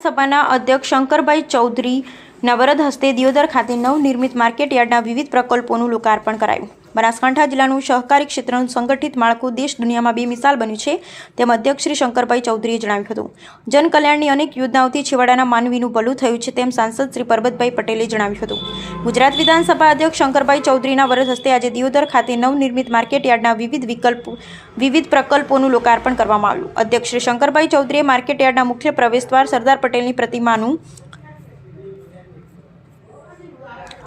સભાના અધ્યક્ષ શંકરભાઈ ચૌધરીના વરદ હસ્તે દિયોદર ખાતે નવનિર્મિત માર્કેટ યાર્ડના વિવિધ પ્રકલ્પોનું લોકાર્પણ કરાયું. બનાસકાંઠા જિલ્લાનું સહકારી ક્ષેત્રનું સંગઠિત માળખું દેશ દુનિયામાં બેમિસાલ બન્યું છે તેમ અધ્યક્ષ શ્રી શંકરભાઈ ચૌધરીએ જણાવ્યું હતું. જનકલ્યાણની અનેક યોજનાઓથી છેવાડાના માનવીનું ભલું થયું છે તેમ સાંસદ શ્રી પરબતભાઈ પટેલે જણાવ્યું હતું. ગુજરાત વિધાનસભા અધ્યક્ષ શંકરભાઈ ચૌધરીના વરદ હસ્તે આજે દિયોદર ખાતે નવનિર્મિત માર્કેટ યાર્ડના વિવિધ પ્રકલ્પોનું લોકાર્પણ કરવામાં આવ્યું. અધ્યક્ષ શ્રી શંકરભાઈ ચૌધરીએ માર્કેટ યાર્ડના મુખ્ય પ્રવેશદ્વાર સરદાર પટેલની પ્રતિમાનું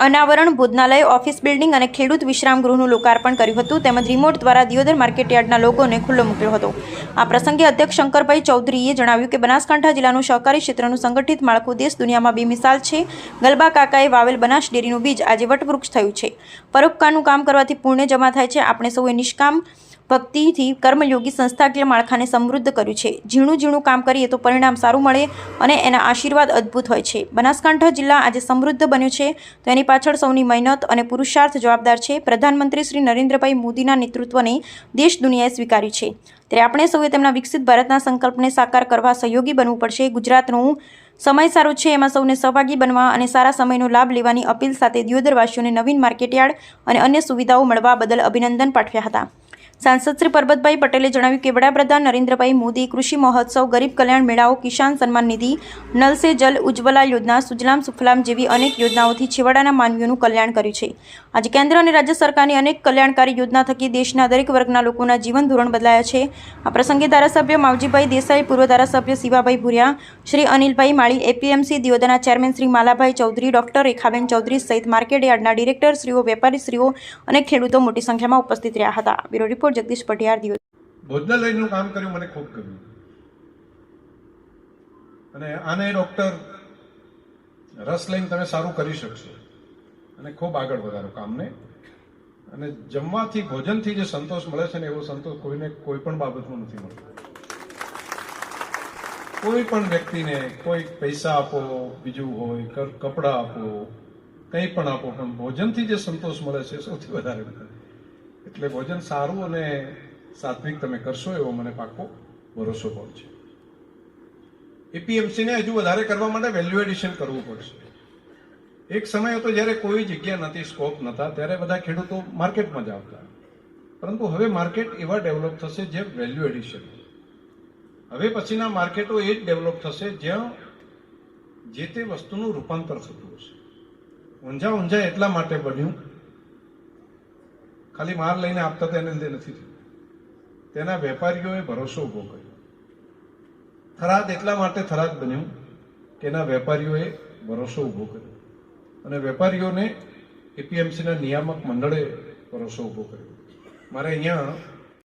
અનાવરણ, ભોજનાલય, ઓફિસ બિલ્ડિંગ અને ખેડૂત વિશ્રામ ગૃહનું લોકાર્પણ કર્યું હતું તેમજ રિમોટ દ્વારા દિયોદર માર્કેટ યાર્ડના લોગોને ખુલ્લો મૂક્યો હતો. આ પ્રસંગે અધ્યક્ષ શંકરભાઈ ચૌધરીએ જણાવ્યું કે બનાસકાંઠા જિલ્લાનું સહકારી ક્ષેત્રનું સંગઠિત માળખું દેશ દુનિયામાં બેમિસાલ છે. ગલબા કાકાએ વાવેલ બનાસ ડેરીનું બીજ આજે વટવૃક્ષ થયું છે. પરોપકારનું કામ કરવાથી પુણ્ય જમા થાય છે. આપણે સૌએ નિષ્કામ ભક્તિથી કર્મયોગી સંસ્થાકીય માળખાને સમૃદ્ધ કર્યું છે. ઝીણું ઝીણું કામ કરીએ તો પરિણામ સારું મળે અને એના આશીર્વાદ અદ્ભુત હોય છે. બનાસકાંઠા જિલ્લા આજે સમૃદ્ધ બન્યું છે તો એની પાછળ સૌની મહેનત અને પુરુષાર્થ જવાબદાર છે. પ્રધાનમંત્રી શ્રી નરેન્દ્રભાઈ મોદીના નેતૃત્વને દેશ દુનિયાએ સ્વીકાર્યું છે ત્યારે આપણે સૌએ તેમના વિકસિત ભારતના સંકલ્પને સાકાર કરવા સહયોગી બનવું પડશે. ગુજરાતનું સમય સારો છે, એમાં સૌને સહભાગી બનવા અને સારા સમયનો લાભ લેવાની અપીલ સાથે દિયોદરવાસીઓને નવીન માર્કેટયાર્ડ અને અન્ય સુવિધાઓ મળવા બદલ અભિનંદન પાઠવ્યા હતા. સાંસદ શ્રી પરબતભાઈ પટેલે જણાવ્યું કે વડાપ્રધાન નરેન્દ્રભાઈ મોદી કૃષિ મહોત્સવ, ગરીબ કલ્યાણ મેળાઓ, કિસાન સન્માન નિધિ, નલ સે જલ, ઉજ્જવલા યોજના, સુજલામ સુફલામ જેવી અનેક યોજનાઓથી છેવાડાના માનવીઓનું કલ્યાણ કર્યું છે. આજે કેન્દ્ર અને રાજ્ય સરકારની અનેક કલ્યાણકારી યોજના થકી દેશના દરેક વર્ગના લોકોના જીવન ધોરણ બદલાયા છે. આ પ્રસંગે ધારાસભ્ય માવજીભાઈ દેસાઈ, પૂર્વ ધારાસભ્ય શિવાભાઈ ભુરિયા, શ્રી અનિલભાઈ માળી, એપીએમસી દિયોદરના ચેરમેન શ્રી માલાભાઈ ચૌધરી, ડોક્ટર રેખાબેન ચૌધરી સહિત માર્કેટ યાર્ડના ડિરેક્ટરશ્રીઓ, વેપારીશ્રીઓ અને ખેડૂતો મોટી સંખ્યામાં ઉપસ્થિત રહ્યા હતા. Bureau report Jagdish Patiyar, Deodar. ભોજનાલયનું કામ કર્યું, મને ખૂબ ગમ્યું અને આને ડૉક્ટર રસ લઈને તમે સારું કરી શકશો અને ખૂબ આગળ વધારો કામને. અને જમવાથી, ભોજનથી જે સંતોષ મળે છે ને એવો સંતોષ કોઈને કોઈ પણ બાબતમાં નથી મળતો. કોઈ પણ વ્યક્તિને કોઈ પૈસા આપો, બીજું હોય, કપડાં આપો, કંઈ પણ આપો, પણ ભોજનથી જે સંતોષ મળે છે સૌથી વધારે મળે. એટલે ભોજન સારું અને સાત્વિક તમે કરશો એવો મને પાક્કો ભરોસો પણ છે. એપીએમસીને હજુ વધારે કરવા માટે વેલ્યુ એડિશન કરવું પડશે. એક સમય હતો જ્યારે કોઈ જગ્યા નથી, સ્કોપ નહોતા, ત્યારે બધા ખેડૂતો માર્કેટમાં જ આવતા. પરંતુ હવે માર્કેટ એવા ડેવલપ થશે જે વેલ્યુ એડિશન. હવે પછીના માર્કેટો એ જ ડેવલપ થશે જ્યાં જે તે વસ્તુનું રૂપાંતર થતું હશે. ઊંઝા એટલા માટે બન્યું, ખાલી માલ લઈને આપતા તેને લીધે નથી થયું. તેના વેપારીઓએ ભરોસો ઉભો કર્યો. થરાદ એટલા માટે થરાદ બન્યું કે એના વેપારીઓએ ભરોસો ઉભો કર્યો અને વેપારીઓને એપીએમસીના નિયામક મંડળે ભરોસો ઉભો કર્યો. મારે અહીંયા